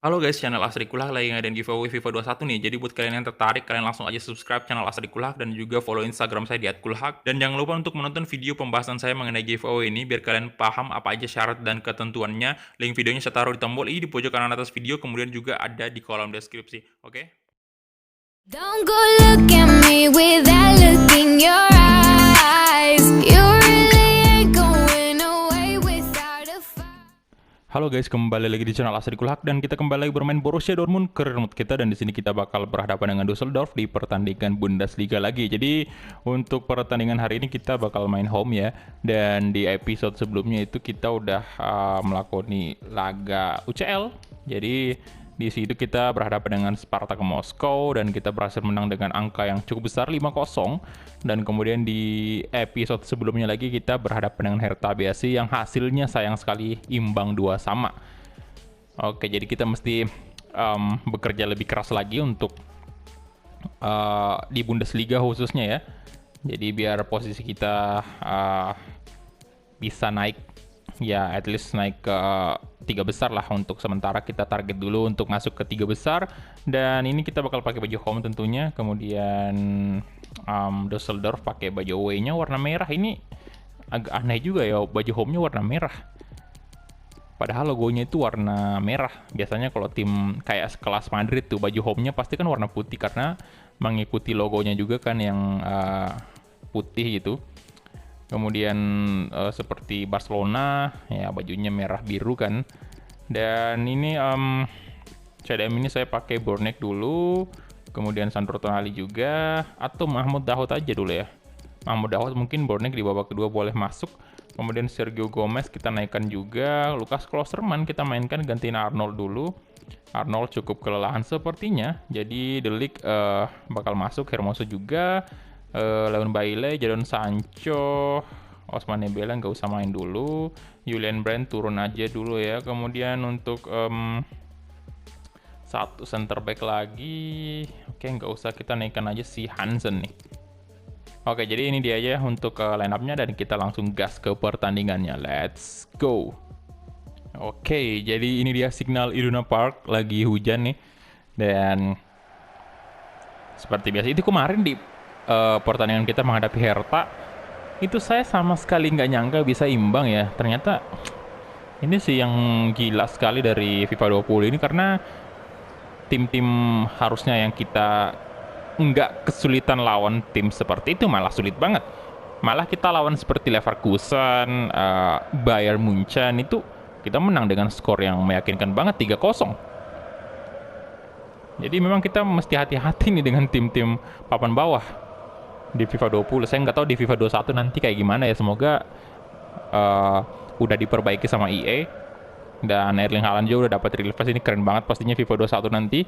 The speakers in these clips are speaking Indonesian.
Halo guys, channel Asri Kulak lagi ngadain giveaway FIFA 21 nih. Jadi buat kalian yang tertarik, kalian langsung aja subscribe channel Asri Kulak dan juga follow Instagram saya di @kulhak. Dan jangan lupa untuk menonton video pembahasan saya mengenai giveaway ini biar kalian paham apa aja syarat dan ketentuannya. Link videonya saya taruh di tombol i di pojok kanan atas video, kemudian juga ada di kolom deskripsi. Oke? Don't go look at me with that look in your eyes. You really ain't going away without a fight. Halo guys, kembali lagi di channel Asri Kulak dan kita kembali lagi bermain Borussia Dortmund ke remote kita, dan di sini kita bakal berhadapan dengan Düsseldorf di pertandingan Bundesliga lagi. Jadi untuk pertandingan hari ini kita bakal main home ya. Dan di episode sebelumnya itu kita udah melakoni laga UCL. Jadi di situ kita berhadapan dengan Spartak Moskow dan kita berhasil menang dengan angka yang cukup besar 5-0. Dan kemudian di episode sebelumnya lagi kita berhadapan dengan Hertha BSC yang hasilnya sayang sekali imbang 2-2. Oke, jadi kita mesti bekerja lebih keras lagi untuk di Bundesliga khususnya ya. Jadi biar posisi kita bisa naik ya, at least naik ke 3 besar lah. Untuk sementara kita target dulu untuk masuk ke 3 besar, dan ini kita bakal pakai baju home tentunya. Kemudian Düsseldorf pakai baju away-nya warna merah. Ini agak aneh juga ya, baju home-nya warna merah padahal logonya itu warna merah. Biasanya kalau tim kayak kelas Madrid tuh baju home-nya pasti kan warna putih karena mengikuti logonya juga kan yang putih gitu. Kemudian seperti Barcelona ya bajunya merah biru kan. Dan ini CDM ini saya pakai Bornek dulu, kemudian Sandro Tonali juga, atau Mahmoud Dahoud aja dulu ya. Mahmoud Dahoud mungkin Bornek di babak kedua boleh masuk. Kemudian Sergio Gomez kita naikkan juga. Lucas Klosterman kita mainkan gantiin Arnold dulu. Arnold cukup kelelahan sepertinya, jadi De Ligt bakal masuk. Hermoso juga, Leon Bailey, Jadon Sancho, Ousmane Dembele nggak usah main dulu. Julian Brandt turun aja dulu ya. Kemudian untuk satu center back lagi, oke nggak usah, kita naikkan aja si Hansen nih. Oke, jadi ini dia aja untuk line up-nya dan kita langsung gas ke pertandingannya. Let's go. Oke, jadi ini dia signal Iduna Park, lagi hujan nih. Dan seperti biasa itu kemarin di pertandingan kita menghadapi Hertha, itu saya sama sekali nggak nyangka bisa imbang ya. Ternyata ini sih yang gila sekali dari FIFA 20 ini, karena tim-tim harusnya yang kita nggak kesulitan lawan tim seperti itu malah sulit banget. Malah kita lawan seperti Leverkusen, Bayern Munchen itu kita menang dengan skor yang meyakinkan banget 3-0. Jadi memang kita mesti hati-hati nih dengan tim-tim papan bawah di FIFA 20. Saya nggak tahu di FIFA 21 nanti kayak gimana ya. Semoga udah diperbaiki sama EA. Dan Erling Haaland juga udah dapat release. Ini keren banget pastinya FIFA 21 nanti.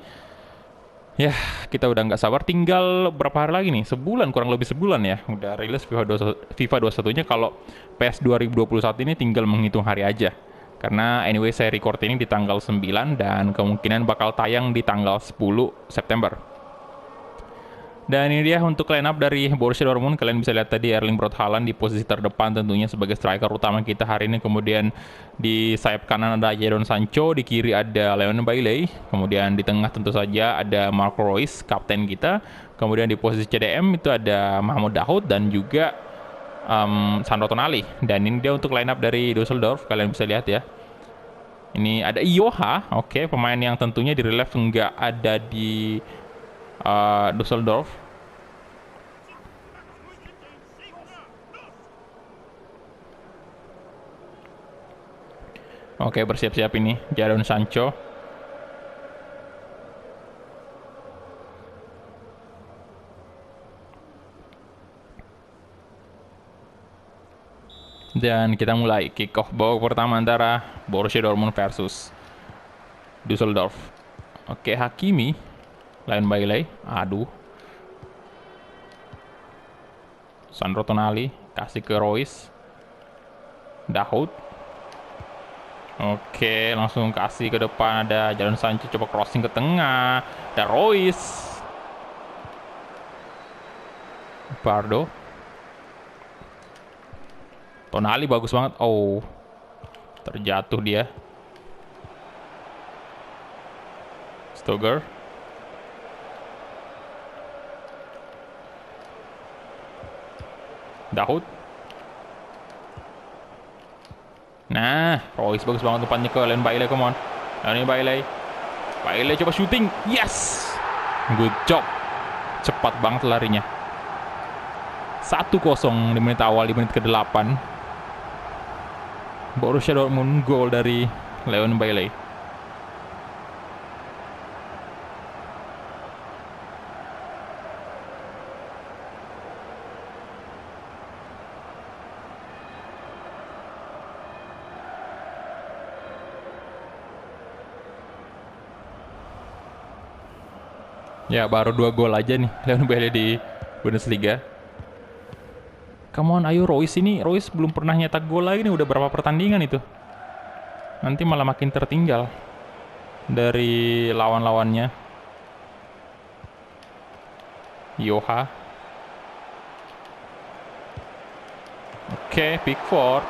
Ya, kita udah nggak sabar. Tinggal berapa hari lagi nih? Sebulan, kurang lebih sebulan ya. Udah rilis FIFA 21-nya. Kalau PES 2021 ini tinggal menghitung hari aja. Karena anyway saya record ini di tanggal 9 dan kemungkinan bakal tayang di tanggal 10 September. Dan ini dia untuk line up dari Borussia Dortmund. Kalian bisa lihat tadi Erling Braut Haaland di posisi terdepan tentunya sebagai striker utama kita hari ini. Kemudian di sayap kanan ada Jadon Sancho, di kiri ada Leon Bailey. Kemudian di tengah tentu saja ada Marco Reus, kapten kita. Kemudian di posisi CDM itu ada Mahmoud Dahoud dan juga Sandro Tonali. Dan ini dia untuk line up dari Düsseldorf. Kalian bisa lihat ya. Ini ada Ioha, oke, pemain yang tentunya di relief nggak ada di Düsseldorf. Oke, bersiap-siap ini Jadon Sancho. Dan kita mulai kick off babak pertama antara Borussia Dortmund versus Düsseldorf. Oke, Hakimi, Leon Bailey, aduh. Sandro Tonali kasih ke Reus. Dahoud. Oke, langsung kasih ke depan, ada Jadon Sancho coba crossing ke tengah. Ada Reus. Pardo. Tonali bagus banget. Oh, terjatuh dia. Stoger. Dahoud. Nah, Royce bagus banget umpannya ke Leon Bailey, come on. Leon Bailey. Bailey coba shooting. Yes. Good job. Cepat banget larinya. 1-0 di menit awal, di menit ke-8. Borussia Dortmund gol dari Leon Bailey. Ya, baru 2 gol aja nih Leon Bailey di Bundesliga. Come on, ayo Royce ini. Royce belum pernah nyetak gol lagi nih, udah berapa pertandingan itu. Nanti malah makin tertinggal dari lawan-lawannya. Yoha. Oke, Pickford.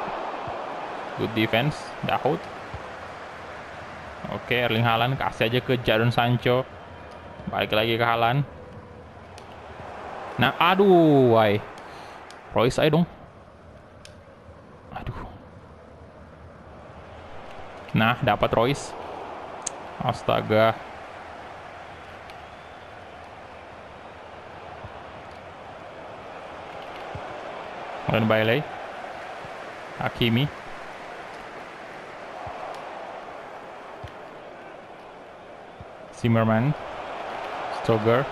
Good defense. Dahoud. Oke, Erling Haaland kasih aja ke Jadon Sancho. Balik lagi ke Haaland. Nah, aduh, why? Royce ayo dong. Aduh. Nah, dapat Royce. Astaga. Leon Bailey. Hakimi. Zimmerman. Stoger.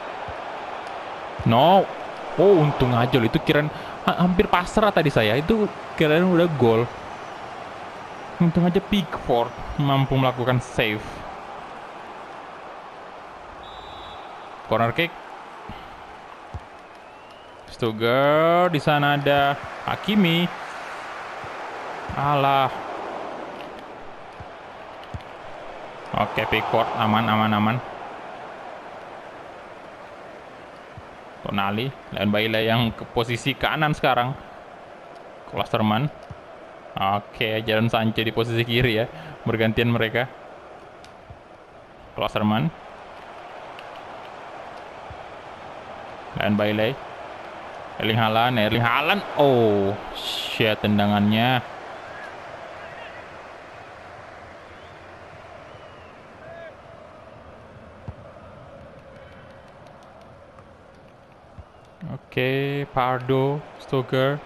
No. Oh, untung aja loh. Itu kirain hampir pasrah tadi saya. Itu kirain udah gol. Untung aja Pickford mampu melakukan save. Corner kick. Stoger. Di sana ada Hakimi. Alah. Oke, Pickford aman. Tonali, Leon Bailey yang ke posisi kanan sekarang. Klosterman. Oke, Jadon Sancho di posisi kiri ya. Bergantian mereka. Klosterman. Leon Bailey. Erling Haaland. Oh, shit, tendangannya. Oke, Pardo, Stoger,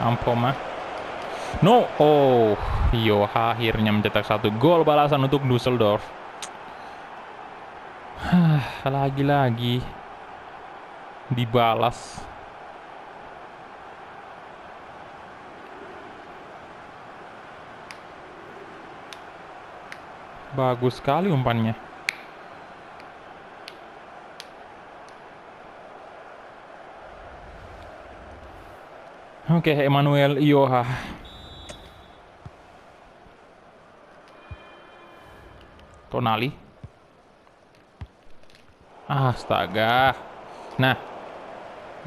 Ampoma. No, oh, Yoha akhirnya mencetak 1 gol balasan untuk Düsseldorf. Lagi-lagi dibalas. Bagus sekali umpannya. Oke, Emmanuel Yoha. Tonali. Astaga. Nah,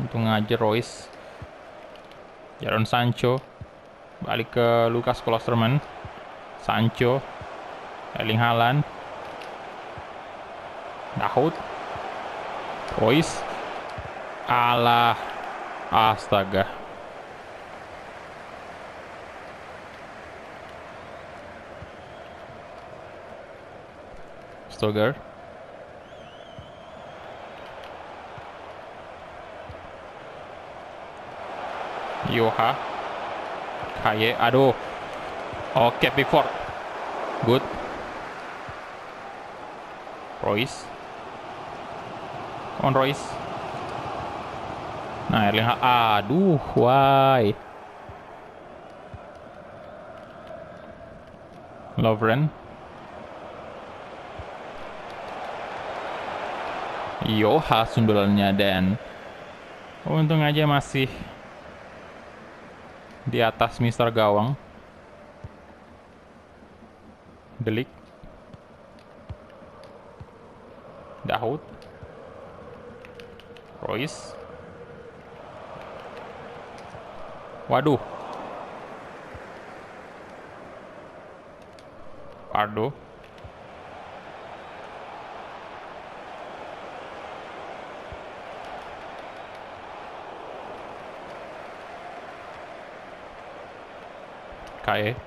untung aja Royce. Jadon Sancho. Balik ke Lucas Klosterman. Sancho. Erling Haaland. Dahoud. Royce. Alah. Astaga. Stoger. Yoha. Kaye. Aduh. Oke, Pickford. Good. Royce. Come on, Royce. Nah, Erling Haaland. Aduh, why? Lovren. Yoha sundulannya, dan untung aja masih di atas Mister Gawang. Delik. Dahoud. Royce. Waduh. Pardo. Kaye.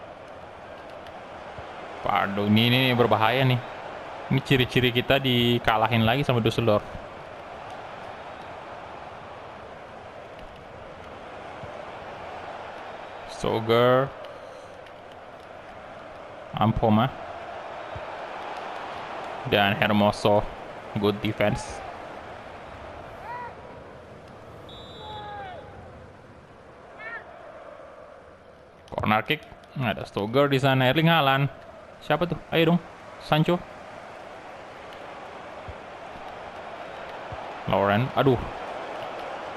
Pardo ini berbahaya nih. Ini ciri-ciri kita dikalahin lagi sama Dusseldorf. Stoger. Ampoma. Dan Hermoso. Good defense. Corner kick. Ada Stoger di sana. Erling Haaland. Siapa tuh? Ayo dong. Sancho. Lauren. Aduh.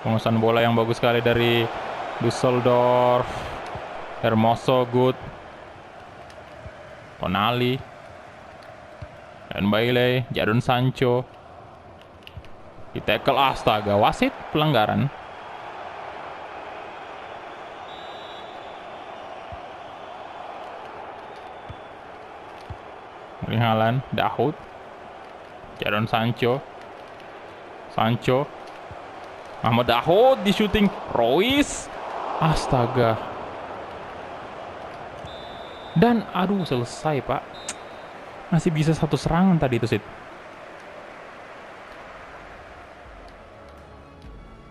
Pengusahaan bola yang bagus sekali dari Dusseldorf. Hermoso good. Tonali. Dan Bailey. Jadon Sancho. Di tackle, astaga. Wasit pelanggaran. Erling Haaland. Dahoud. Jadon Sancho. Sancho. Ahmad Dahoud di shooting. Royce. Astaga. Dan aduh, selesai pak. Masih bisa satu serangan tadi itu Sid.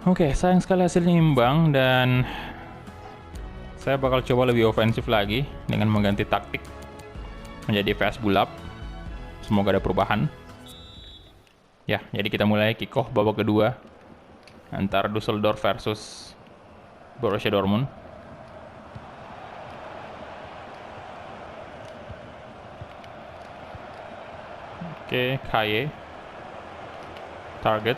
Oke, sayang sekali hasilnya imbang. Dan saya bakal coba lebih ofensif lagi dengan mengganti taktik menjadi fast bull up. Semoga ada perubahan. Ya, jadi kita mulai kick off babak kedua antara Dusseldorf versus Borussia Dortmund. Oke, Kaye. Target.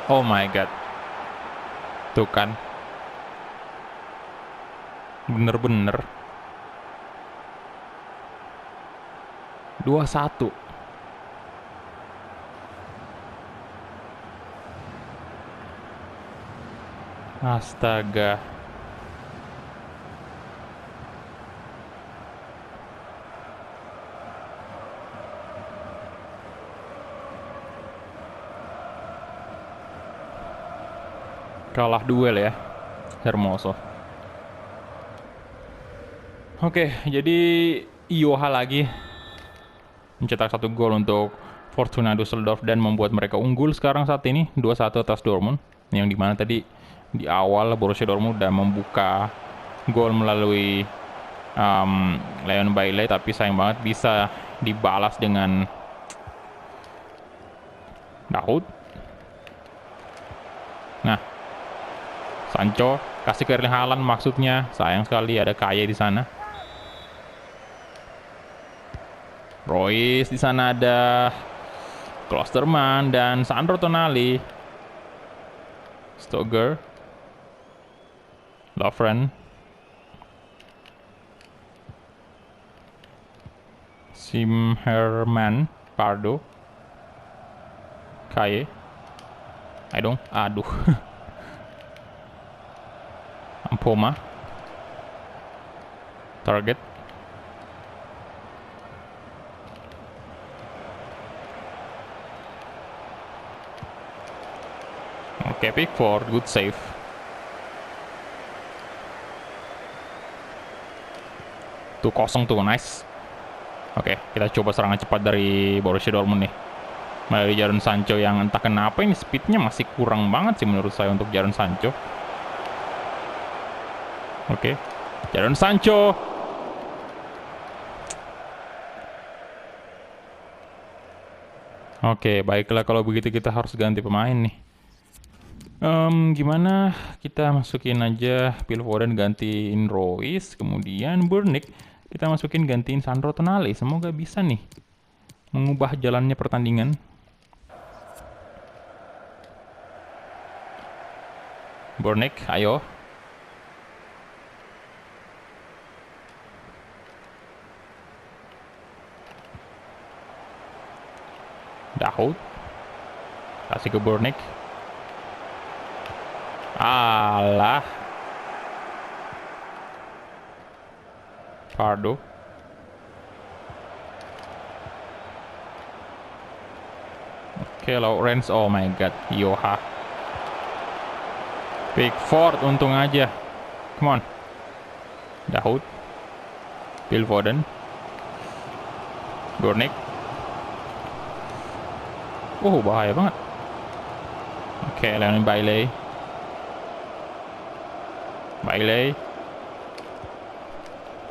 Oh my god. Tuh kan. Bener-bener. 2-1. Astaga. Kalah duel ya, Hermoso. Oke, jadi Ioha lagi mencetak 1 gol untuk Fortuna Düsseldorf dan membuat mereka unggul sekarang saat ini 2-1 atas Dortmund. Yang dimana tadi di awal Borussia Dortmund udah membuka gol melalui Leon Bailey, tapi sayang banget bisa dibalas dengan Dahoud. Nah, Sancho kasih ke Erling Haaland maksudnya. Sayang sekali ada Kaye di sana. Royce di sana ada Klosterman dan Sandro Tonali. Stoger. Lovren. Zimmerman. Pardo. Kaye. Ayo dong. Aduh. Ampoma. Target. Oke, Pickford, good save. Tuh kosong tuh, nice. Oke, kita coba serangan cepat dari Borussia Dortmund nih. Melalui Jadon Sancho yang entah kenapa ini speednya masih kurang banget sih menurut saya untuk Jadon Sancho. Oke, Jadon Sancho. Oke, baiklah kalau begitu kita harus ganti pemain nih. Gimana kita masukin aja Phil Foden, gantiin Royce, kemudian Burnick kita masukin gantiin Sandro Tonali. Semoga bisa nih mengubah jalannya pertandingan. Burnick, ayo. Dahoud kasih ke Burnick. Alah. Pardo. Oke, Lawrence. Oh my god. Yoha. Pickford untung aja. Come on. Dahoud. Phil Foden. Dornik. Oh, bahaya banget. Oke, Leon Bailey.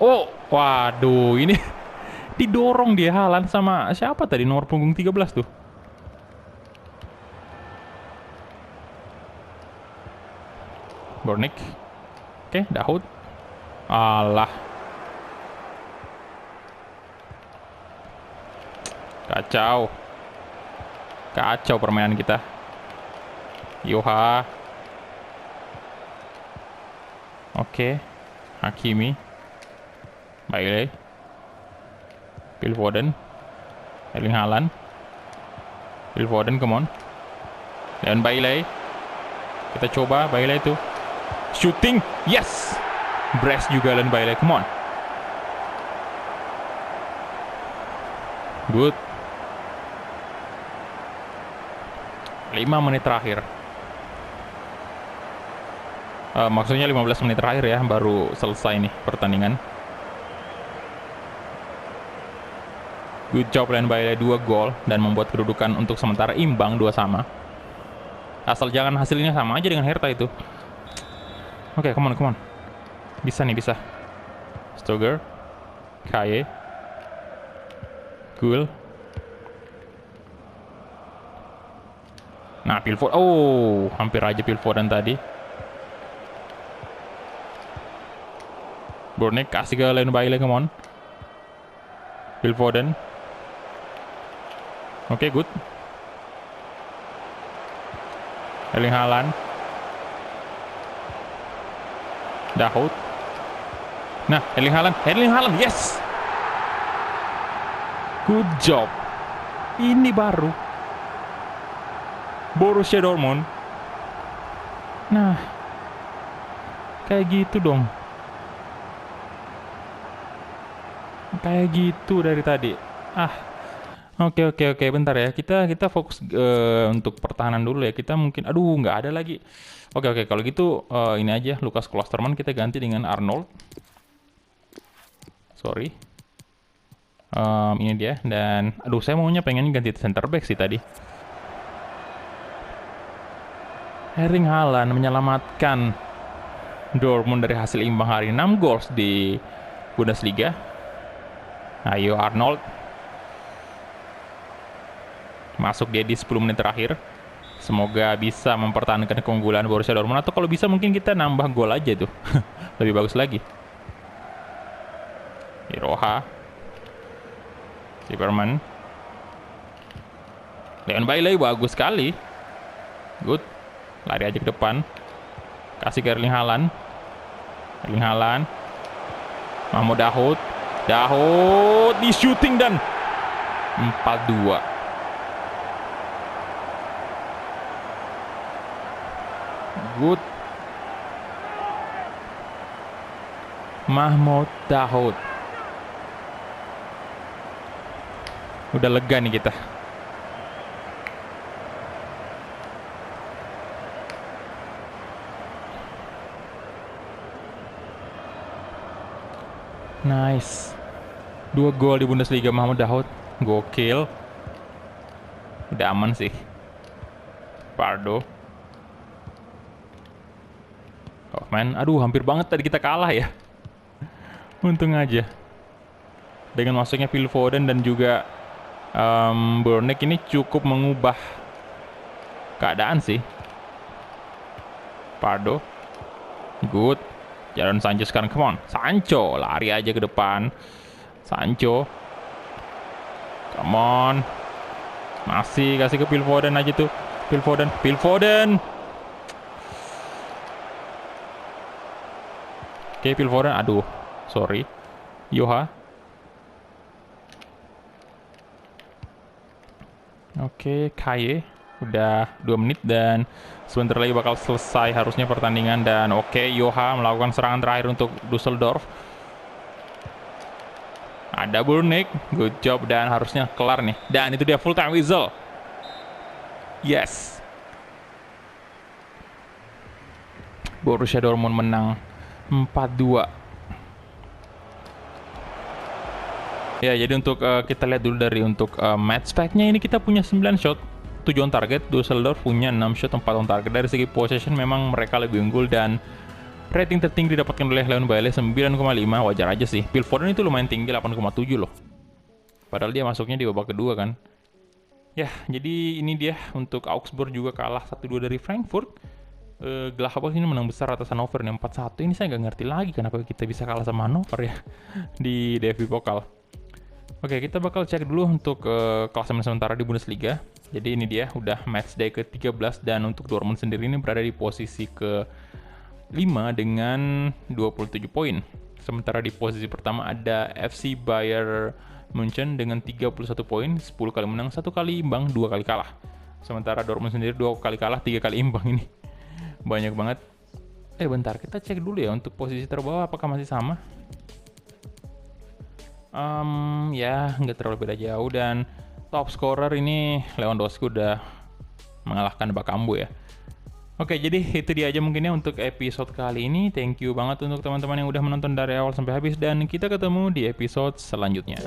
Oh, waduh, ini didorong dia Haaland sama siapa tadi nomor punggung 13 tuh? Dornik. Oke, Dahoud. Alah. Kacau permainan kita. Yoha. Oke. Hakimi. Bailey. Phil Foden. Erling Haaland. Phil Foden, come on. Dan Bailey. Kita coba Bailey itu. Shooting. Yes. Brace juga dan Bailey, come on. Good. 5 menit terakhir. Maksudnya 15 menit terakhir ya, baru selesai nih pertandingan. Good job Len Bailey, 2 gol dan membuat kedudukan untuk sementara imbang 2-2. Asal jangan hasilnya sama aja dengan Hertha itu. Oke, come on. Bisa nih, bisa. Stoger. Kaye. Gul. Nah, Phil Foden. Oh, hampir aja Phil Foden tadi. Bornek kasih ke Leon Bailey, come on. Phil Foden. Oke, good. Erling Haaland. Dahoud. Nah, Erling Haaland, yes. Good job. Ini baru Borussia Dortmund. Nah, kayak gitu dong. Kayak gitu dari tadi. Oke, bentar ya. Kita fokus untuk pertahanan dulu ya. Kita mungkin, aduh, nggak ada lagi. Oke, kalau gitu ini aja Lucas Klosterman kita ganti dengan Arnold. Sorry. Ini dia. Dan, aduh, saya maunya pengen ganti center back sih tadi. Erling Haaland menyelamatkan Dortmund dari hasil imbang hari 6 goals di Bundesliga. Ayo Arnold. Masuk dia di 10 menit terakhir. Semoga bisa mempertahankan keunggulan Borussia Dortmund. Atau kalau bisa mungkin kita nambah gol aja tuh. Lebih bagus lagi. Iroha. Zimmerman. Leon Bailey bagus sekali. Good. Lari aja ke depan. Kasih ke Erling Haaland. Mahmoud Dahoud. Di shooting dan 4-2. Good. Mahmoud Dahoud. Udah lega nih kita. Nice. 2 gol di Bundesliga Mahmoud Dahoud. Gokil. Udah aman sih. Pardo. Oh man, aduh hampir banget tadi kita kalah ya. Untung aja. Dengan masuknya Phil Foden dan juga Bornek ini cukup mengubah keadaan sih. Pardo. Good. Jadon Sancho sekarang, come on. Sancho, lari aja ke depan. Sancho. Come on. Masih kasih ke Phil Foden aja tuh. Phil Foden. Oke, Phil Foden. Aduh, sorry. Yoha. Oke, Kaye. Udah 2 menit dan sebentar lagi bakal selesai harusnya pertandingan. Dan oke, Yoha melakukan serangan terakhir untuk Dusseldorf. Ada Burnik, good job, dan harusnya kelar nih. Dan itu dia full time whistle. Yes. Borussia Dortmund menang 4-2. Ya, jadi untuk kita lihat dulu dari untuk match pack-nya ini kita punya 9 shot, 7 on target. Dusseldorf punya 6 shot, 4 on target. Dari segi possession memang mereka lebih unggul dan rating tertinggi didapatkan oleh Leon Bailey 9,5. Wajar aja sih. Phil Foden itu lumayan tinggi 8,7 loh. Padahal dia masuknya di babak kedua kan. Ya, jadi ini dia untuk Augsburg juga kalah 1-2 dari Frankfurt. Gladbach ini menang besar atas Hannover nih 4-1. Ini saya nggak ngerti lagi kenapa kita bisa kalah sama Hannover ya di DFB Pokal. Oke, kita bakal cek dulu untuk klasemen sementara di Bundesliga. Jadi ini dia udah match day ke-13 dan untuk Dortmund sendiri ini berada di posisi ke-5 dengan 27 poin. Sementara di posisi pertama ada FC Bayern München dengan 31 poin, 10 kali menang, 1 kali imbang, 2 kali kalah. Sementara Dortmund sendiri 2 kali kalah, 3 kali imbang ini. Banyak banget. Bentar, kita cek dulu ya untuk posisi terbawah apakah masih sama. Ya nggak terlalu beda jauh dan top scorer ini Lewandowski udah mengalahkan Bakambu ya. Oke, jadi itu dia aja mungkin ya untuk episode kali ini. Thank you banget untuk teman-teman yang udah menonton dari awal sampai habis dan kita ketemu di episode selanjutnya.